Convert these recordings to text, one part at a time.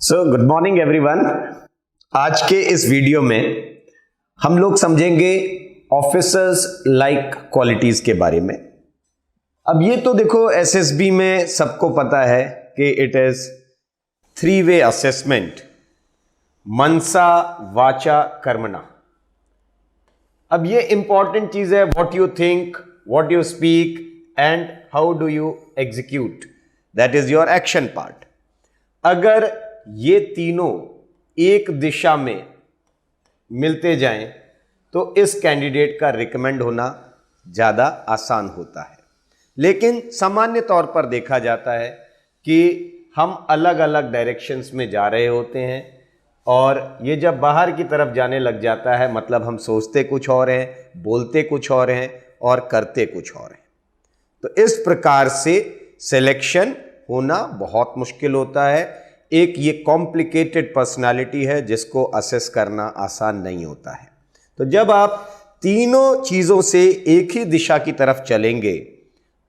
Good morning everyone. आज के इस वीडियो में हम लोग समझेंगे ऑफिसर्स लाइक क्वालिटीज के बारे में। अब ये तो देखो एसएसबी में सबको पता है कि इट इज 3-वे असेसमेंट, मनसा वाचा कर्मणा। अब ये इंपॉर्टेंट चीज है, what you think, what you speak and how do you execute, that is your action part. अगर ये तीनों एक दिशा में मिलते जाएं तो इस कैंडिडेट का रिकमेंड होना ज़्यादा आसान होता है। लेकिन सामान्य तौर पर देखा जाता है कि हम अलग अलग डायरेक्शंस में जा रहे होते हैं और ये जब बाहर की तरफ जाने लग जाता है मतलब हम सोचते कुछ और हैं, बोलते कुछ और हैं और करते कुछ और हैं। तो इस प्रकार से सिलेक्शन होना बहुत मुश्किल होता है। एक ये कॉम्प्लिकेटेड पर्सनालिटी है जिसको असेस करना आसान नहीं होता है। तो जब आप तीनों चीजों से एक ही दिशा की तरफ चलेंगे,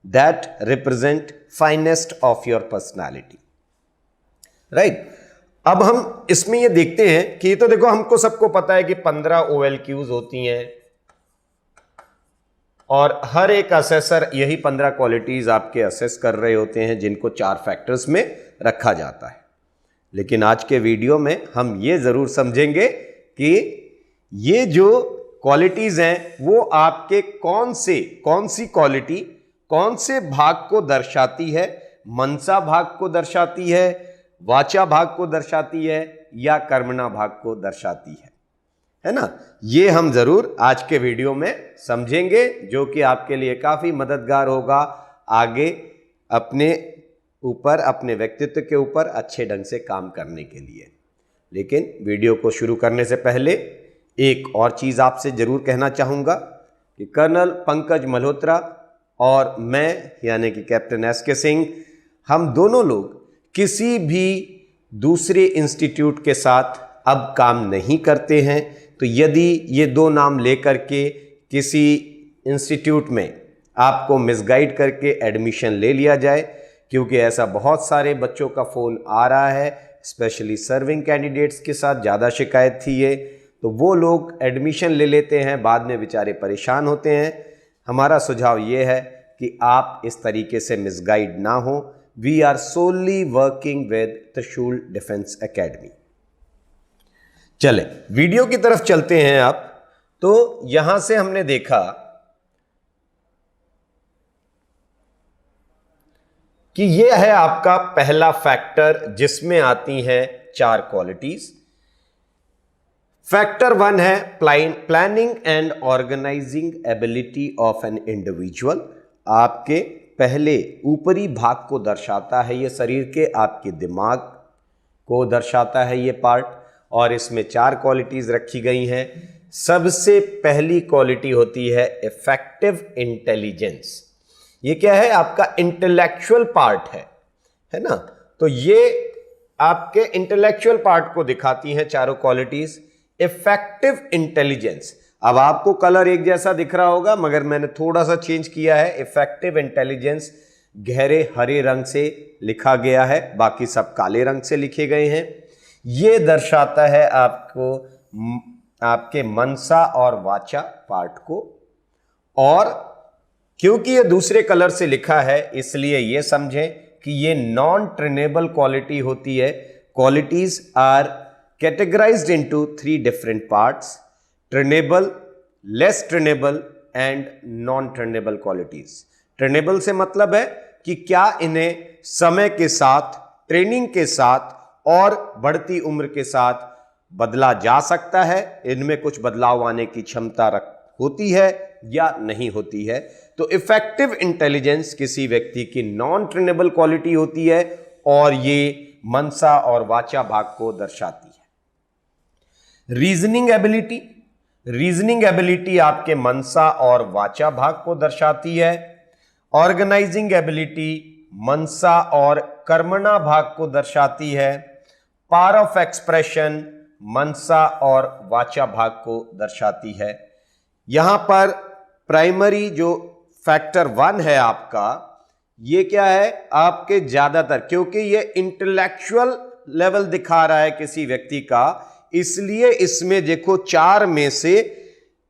that represent finest of your personality, right. अब हम इसमें ये देखते हैं कि तो देखो हमको सबको पता है कि 15 OLQs होती हैं और हर एक असेसर यही 15 क्वालिटीज आपके असेस कर रहे होते हैं जिनको 4 फैक्टर्स में रखा जाता है। लेकिन आज के वीडियो में हम ये जरूर समझेंगे कि ये जो क्वालिटीज हैं वो आपके कौन सी क्वालिटी कौन से भाग को दर्शाती है, मनसा भाग को दर्शाती है, वाचा भाग को दर्शाती है या कर्मणा भाग को दर्शाती है ना। ये हम जरूर आज के वीडियो में समझेंगे जो कि आपके लिए काफी मददगार होगा आगे अपने ऊपर, अपने व्यक्तित्व के ऊपर अच्छे ढंग से काम करने के लिए। लेकिन वीडियो को शुरू करने से पहले एक और चीज़ आपसे जरूर कहना चाहूँगा कि कर्नल पंकज मल्होत्रा और मैं यानी कि कैप्टन एसके सिंह, हम दोनों लोग किसी भी दूसरे इंस्टीट्यूट के साथ अब काम नहीं करते हैं। तो यदि ये 2 नाम लेकर के किसी इंस्टीट्यूट में आपको मिसगाइड करके एडमिशन ले लिया जाए, क्योंकि ऐसा बहुत सारे बच्चों का फ़ोन आ रहा है, स्पेशली सर्विंग कैंडिडेट्स के साथ ज़्यादा शिकायत थी ये, तो वो लोग एडमिशन ले लेते हैं, बाद में बेचारे परेशान होते हैं। हमारा सुझाव ये है कि आप इस तरीके से मिसगाइड ना हो। We are solely working with Trishul defence academy. चले वीडियो की तरफ चलते हैं। आप तो यहां से हमने देखा कि ये है आपका पहला फैक्टर जिसमें आती हैं 4 क्वालिटीज। फैक्टर 1 है planning and organising ability of an individual. आपके पहले ऊपरी भाग को दर्शाता है, ये शरीर के आपके दिमाग को दर्शाता है ये पार्ट, और इसमें 4 क्वालिटीज रखी गई हैं। सबसे पहली क्वालिटी होती है इफेक्टिव इंटेलिजेंस। ये क्या है? आपका इंटेलेक्चुअल पार्ट है ना। तो ये आपके इंटेलेक्चुअल पार्ट को दिखाती हैं चारों क्वालिटीज। इफेक्टिव इंटेलिजेंस, अब आपको कलर एक जैसा दिख रहा होगा मगर मैंने थोड़ा सा चेंज किया है। इफेक्टिव इंटेलिजेंस गहरे हरे रंग से लिखा गया है, बाकी सब काले रंग से लिखे गए हैं। ये दर्शाता है आपको आपके मनसा और वाचा पार्ट को, और क्योंकि ये दूसरे कलर से लिखा है इसलिए ये समझें कि ये नॉन ट्रेनेबल क्वालिटी होती है। Qualities are categorised into 3 different parts: trainable, less trainable and non trainable qualities. Trainable से मतलब है कि क्या इन्हें समय के साथ, ट्रेनिंग के साथ और बढ़ती उम्र के साथ बदला जा सकता है, इनमें कुछ बदलाव आने की क्षमता होती है या नहीं होती है। तो इफेक्टिव इंटेलिजेंस किसी व्यक्ति की नॉन ट्रेनेबल क्वालिटी होती है और ये मनसा और वाचा भाग को दर्शाती है। रीजनिंग एबिलिटी आपके मनसा और वाचा भाग को दर्शाती है। ऑर्गेनाइजिंग एबिलिटी मनसा और कर्मणा भाग को दर्शाती है। पावर ऑफ एक्सप्रेशन मनसा और वाचा भाग को दर्शाती है। यहां पर प्राइमरी जो फैक्टर 1 है आपका, ये क्या है? आपके ज्यादातर, क्योंकि ये इंटेलेक्चुअल लेवल दिखा रहा है किसी व्यक्ति का, इसलिए इसमें देखो 4 में से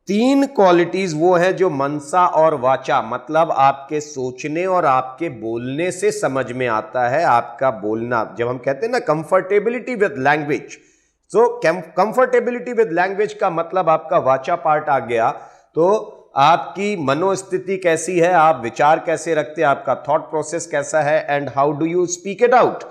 3 क्वालिटीज वो हैं जो मनसा और वाचा, मतलब आपके सोचने और आपके बोलने से समझ में आता है। आपका बोलना, जब हम कहते हैं ना comfortability with language, so comfortability with language का मतलब आपका वाचा पार्ट आ गया। तो आपकी मनोस्थिति कैसी है, आप विचार कैसे रखते हैं, आपका थॉट प्रोसेस कैसा है, and how do you speak it out,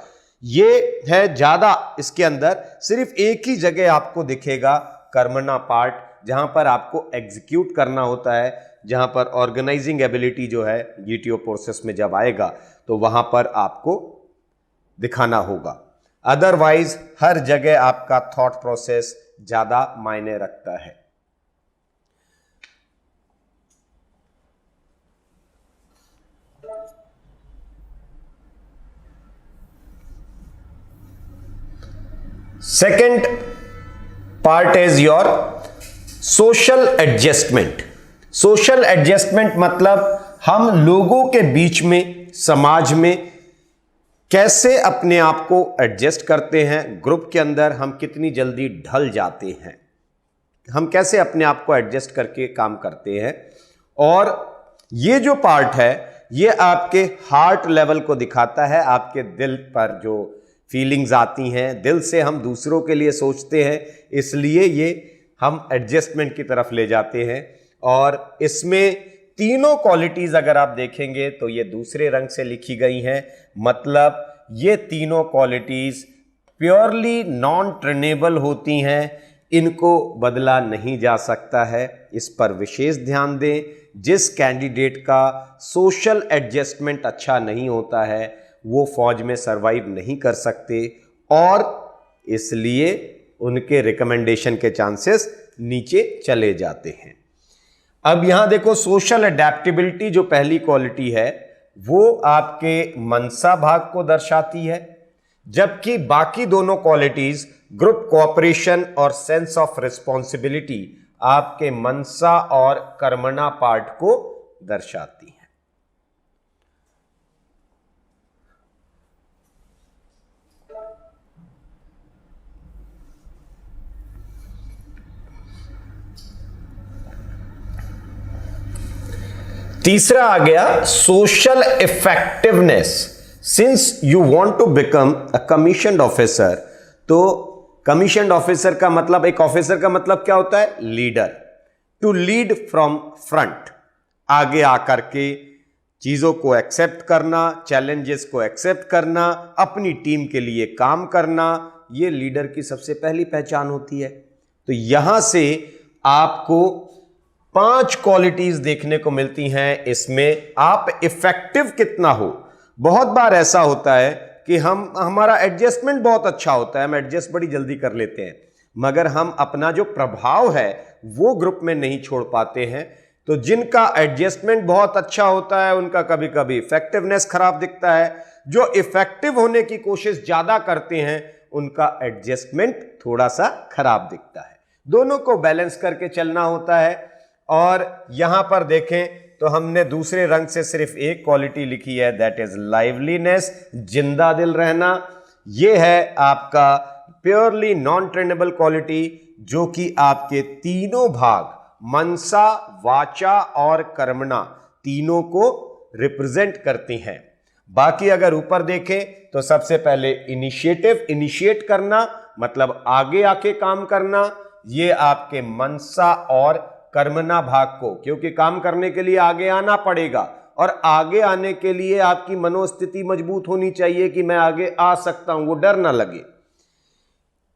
ये है ज्यादा। इसके अंदर सिर्फ एक ही जगह आपको दिखेगा कर्मणा पार्ट, जहां पर आपको एग्जीक्यूट करना होता है, जहां पर ऑर्गेनाइजिंग एबिलिटी जो है जीटीओ प्रोसेस में जब आएगा तो वहां पर आपको दिखाना होगा। अदरवाइज हर जगह आपका थॉट प्रोसेस ज्यादा मायने रखता है। Second part is your social adjustment. Social adjustment मतलब हम लोगों के बीच में, समाज में कैसे अपने आप को एडजस्ट करते हैं, ग्रुप के अंदर हम कितनी जल्दी ढल जाते हैं, हम कैसे अपने आप को एडजस्ट करके काम करते हैं। और ये जो पार्ट है ये आपके हार्ट लेवल को दिखाता है, आपके दिल पर जो फीलिंग्स आती हैं, दिल से हम दूसरों के लिए सोचते हैं, इसलिए ये हम एडजस्टमेंट की तरफ ले जाते हैं। और इसमें तीनों क्वालिटीज अगर आप देखेंगे तो ये दूसरे रंग से लिखी गई हैं, मतलब ये तीनों क्वालिटीज प्योरली नॉन ट्रेनेबल होती हैं, इनको बदला नहीं जा सकता है। इस पर विशेष ध्यान दें। जिस कैंडिडेट का सोशल एडजस्टमेंट अच्छा नहीं होता है वो फौज में सरवाइव नहीं कर सकते और इसलिए उनके रिकमेंडेशन के चांसेस नीचे चले जाते हैं। अब यहां देखो सोशल अडेप्टेबिलिटी जो पहली क्वालिटी है वो आपके मनसा भाग को दर्शाती है, जबकि बाकी दोनों क्वालिटीज ग्रुप कोऑपरेशन और सेंस ऑफ रिस्पॉन्सिबिलिटी आपके मनसा और कर्मणा पार्ट को दर्शाती है। तीसरा आ गया social effectiveness. Since you want to become a commissioned officer, तो कमीशन्ड ऑफिसर का मतलब, एक ऑफिसर का मतलब क्या होता है? Leader. To lead from front, आगे आकर के चीजों को एक्सेप्ट करना, चैलेंजेस को एक्सेप्ट करना, अपनी टीम के लिए काम करना, ये लीडर की सबसे पहली पहचान होती है। तो यहां से आपको 5 क्वालिटीज देखने को मिलती हैं। इसमें आप इफेक्टिव कितना हो। बहुत बार ऐसा होता है कि हमारा एडजस्टमेंट बहुत अच्छा होता है, हम एडजस्ट बड़ी जल्दी कर लेते हैं, मगर हम अपना जो प्रभाव है वो ग्रुप में नहीं छोड़ पाते हैं। तो जिनका एडजस्टमेंट बहुत अच्छा होता है उनका कभी कभी इफेक्टिवनेस खराब दिखता है, जो इफेक्टिव होने की कोशिश ज्यादा करते हैं उनका एडजस्टमेंट थोड़ा सा खराब दिखता है। दोनों को बैलेंस करके चलना होता है। और यहां पर देखें तो हमने दूसरे रंग से सिर्फ एक क्वालिटी लिखी है, दैट इज लाइवलीनेस, जिंदा दिल रहना। यह है आपका प्योरली नॉन ट्रेनेबल क्वालिटी, जो कि आपके तीनों भाग मनसा, वाचा और कर्मणा तीनों को रिप्रेजेंट करती हैं। बाकी अगर ऊपर देखें तो सबसे पहले इनिशिएटिव, इनिशिएट करना मतलब आगे आके काम करना, ये आपके मनसा और कर्मणा भाग को, क्योंकि काम करने के लिए आगे आना पड़ेगा और आगे आने के लिए आपकी मनोस्थिति मजबूत होनी चाहिए कि मैं आगे आ सकता हूं, वो डर ना लगे।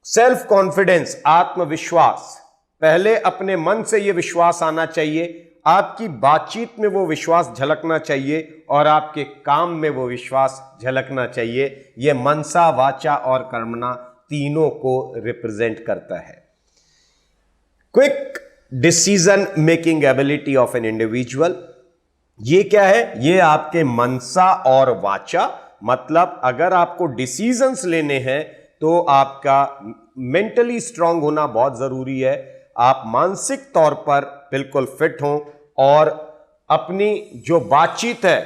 सेल्फ कॉन्फिडेंस, आत्मविश्वास, पहले अपने मन से ये विश्वास आना चाहिए, आपकी बातचीत में वो विश्वास झलकना चाहिए और आपके काम में वो विश्वास झलकना चाहिए। ये मनसा, वाचा और कर्मणा तीनों को रिप्रेजेंट करता है। Quick decision making ability of an individual, ये क्या है? ये आपके मनसा और वाचा, मतलब अगर आपको डिसीजंस लेने हैं तो आपका मेंटली स्ट्रांग होना बहुत जरूरी है। आप मानसिक तौर पर बिल्कुल फिट हों और अपनी जो बातचीत है,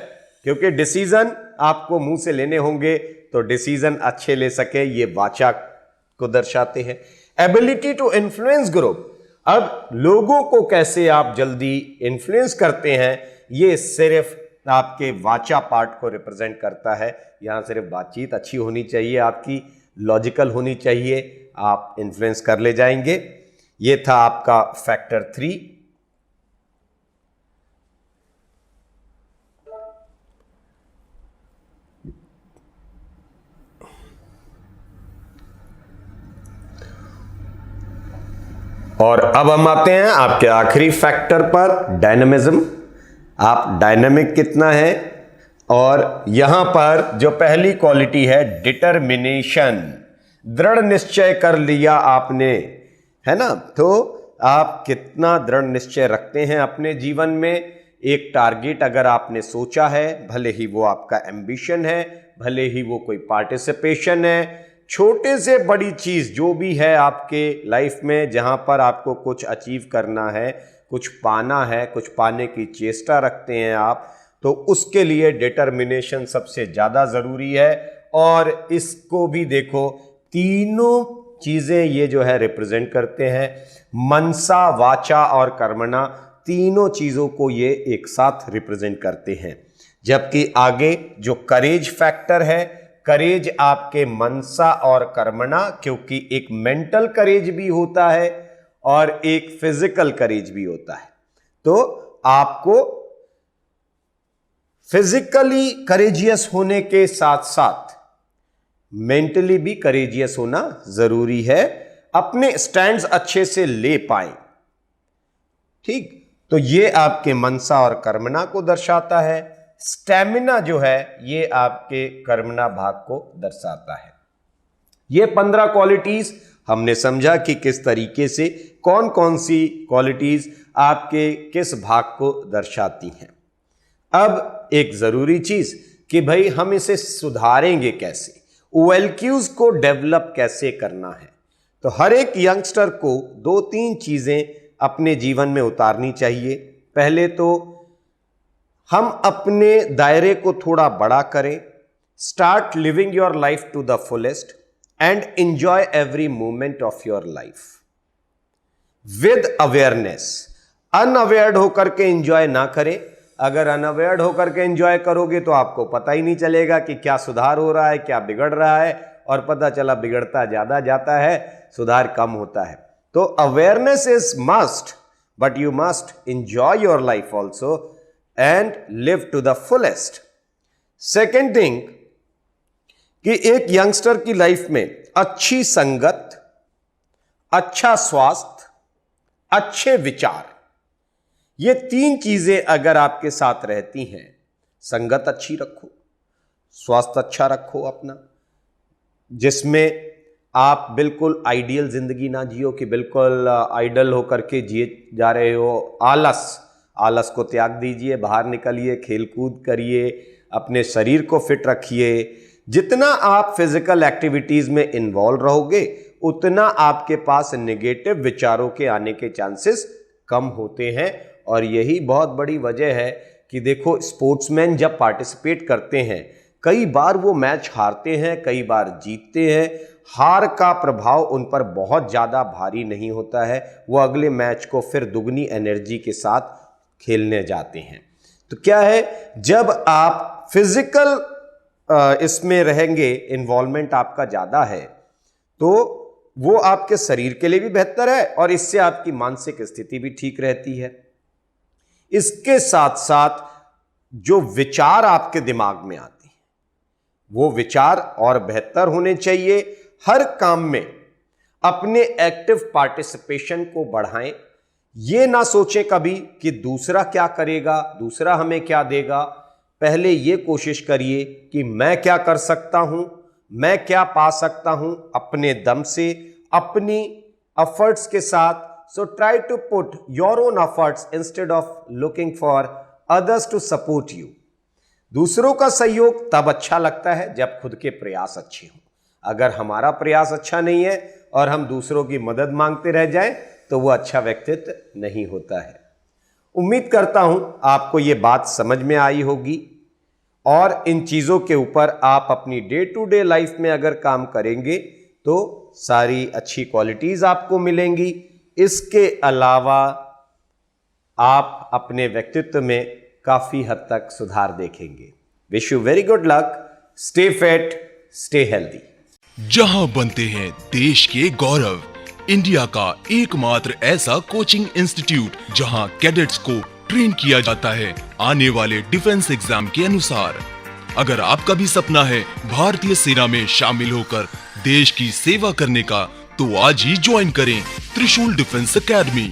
क्योंकि डिसीजन आपको मुंह से लेने होंगे तो डिसीजन अच्छे ले सके, ये वाचा को दर्शाते हैं। एबिलिटी टू इन्फ्लुएंस ग्रुप, अब लोगों को कैसे आप जल्दी इन्फ्लुएंस करते हैं, ये सिर्फ आपके वाचा पार्ट को रिप्रेजेंट करता है। यहां सिर्फ बातचीत अच्छी होनी चाहिए, आपकी लॉजिकल होनी चाहिए, आप इन्फ्लुएंस कर ले जाएंगे। ये था आपका फैक्टर 3। और अब हम आते हैं आपके आखिरी फैक्टर पर, डायनामिज्म। आप डायनामिक कितना है, और यहां पर जो पहली क्वालिटी है डिटर्मिनेशन, दृढ़ निश्चय कर लिया आपने, है ना। तो आप कितना दृढ़ निश्चय रखते हैं अपने जीवन में। एक टारगेट अगर आपने सोचा है, भले ही वो आपका एम्बिशन है, भले ही वो कोई पार्टिसिपेशन है, छोटे से बड़ी चीज जो भी है आपके लाइफ में, जहां पर आपको कुछ अचीव करना है, कुछ पाना है, कुछ पाने की चेष्टा रखते हैं आप, तो उसके लिए डिटर्मिनेशन सबसे ज्यादा जरूरी है। और इसको भी देखो, तीनों चीजें ये जो है रिप्रेजेंट करते हैं, मनसा, वाचा और कर्मणा, तीनों चीजों को ये एक साथ रिप्रेजेंट करते हैं। जबकि आगे जो करेज फैक्टर है, करेज आपके मनसा और कर्मणा, क्योंकि एक मेंटल करेज भी होता है और एक फिजिकल करेज भी होता है। तो आपको फिजिकली करेजियस होने के साथ साथ मेंटली भी करेजियस होना जरूरी है, अपने स्टैंड्स अच्छे से ले पाए। ठीक, तो ये आपके मनसा और कर्मणा को दर्शाता है। स्टैमिना जो है ये आपके कर्मणा भाग को दर्शाता है। ये 15 क्वालिटीज हमने समझा कि किस तरीके से कौन कौन सी क्वालिटीज आपके किस भाग को दर्शाती हैं। अब एक जरूरी चीज कि भाई हम इसे सुधारेंगे कैसे, OLQs को डेवलप कैसे करना है। तो हर एक यंगस्टर को 2-3 चीजें अपने जीवन में उतारनी चाहिए। पहले तो हम अपने दायरे को थोड़ा बड़ा करें, start living your life to the fullest and enjoy every moment of your life with awareness. Unawared होकर के एंजॉय ना करें। अगर अनअवेयर्ड होकर के एंजॉय करोगे तो आपको पता ही नहीं चलेगा कि क्या सुधार हो रहा है, क्या बिगड़ रहा है, और पता चला बिगड़ता ज्यादा जाता है, सुधार कम होता है। तो awareness is must, but you must enjoy your life also and live to the fullest. Second thing कि एक यंगस्टर की लाइफ में अच्छी संगत, अच्छा स्वास्थ्य, अच्छे विचार, ये 3 चीजें अगर आपके साथ रहती हैं, संगत अच्छी रखो, स्वास्थ्य अच्छा रखो अपना, जिसमें आप बिल्कुल आइडियल जिंदगी ना जियो कि बिल्कुल आइडल होकर के जिए जा रहे हो। आलस को त्याग दीजिए, बाहर निकलिए, खेलकूद करिए, अपने शरीर को फिट रखिए। जितना आप फिजिकल एक्टिविटीज में इन्वॉल्व रहोगे उतना आपके पास नेगेटिव विचारों के आने के चांसेस कम होते हैं। और यही बहुत बड़ी वजह है कि देखो, स्पोर्ट्समैन जब पार्टिसिपेट करते हैं, कई बार वो मैच हारते हैं, कई बार जीतते हैं। हार का प्रभाव उन पर बहुत ज़्यादा भारी नहीं होता है, वो अगले मैच को फिर दुगनी एनर्जी के साथ खेलने जाते हैं। तो क्या है, जब आप फिजिकल इसमें रहेंगे, इन्वॉल्वमेंट आपका ज़्यादा है, तो वो आपके शरीर के लिए भी बेहतर है और इससे आपकी मानसिक स्थिति भी ठीक रहती है। इसके साथ साथ जो विचार आपके दिमाग में आते हैं, वो विचार और बेहतर होने चाहिए। हर काम में अपने एक्टिव पार्टिसिपेशन को बढ़ाएं। ये ना सोचें कभी कि दूसरा क्या करेगा, दूसरा हमें क्या देगा। पहले ये कोशिश करिए कि मैं क्या कर सकता हूं, मैं क्या पा सकता हूं अपने दम से, अपनी एफर्ट्स के साथ। So try to put your own efforts instead of looking for others to support you. दूसरों का सहयोग तब अच्छा लगता है जब खुद के प्रयास अच्छे हों। अगर हमारा प्रयास अच्छा नहीं है और हम दूसरों की मदद मांगते रह जाएं तो वो अच्छा व्यक्तित्व नहीं होता है। उम्मीद करता हूं आपको ये बात समझ में आई होगी और इन चीज़ों के ऊपर आप अपनी डे टू डे लाइफ में अगर काम करेंगे तो सारी अच्छी क्वालिटीज़ आपको मिलेंगी। इसके अलावा आप अपने व्यक्तित्व में काफ़ी हद तक सुधार देखेंगे। Wish you very good luck, stay fit, stay healthy. जहां बनते हैं देश के गौरव, इंडिया का एकमात्र ऐसा कोचिंग इंस्टीट्यूट जहां कैडेट्स को ट्रेन किया जाता है आने वाले डिफेंस एग्जाम के अनुसार। अगर आपका भी सपना है भारतीय सेना में शामिल होकर देश की सेवा करने का, तो आज ही ज्वाइन करें त्रिशूल डिफेंस एकेडमी।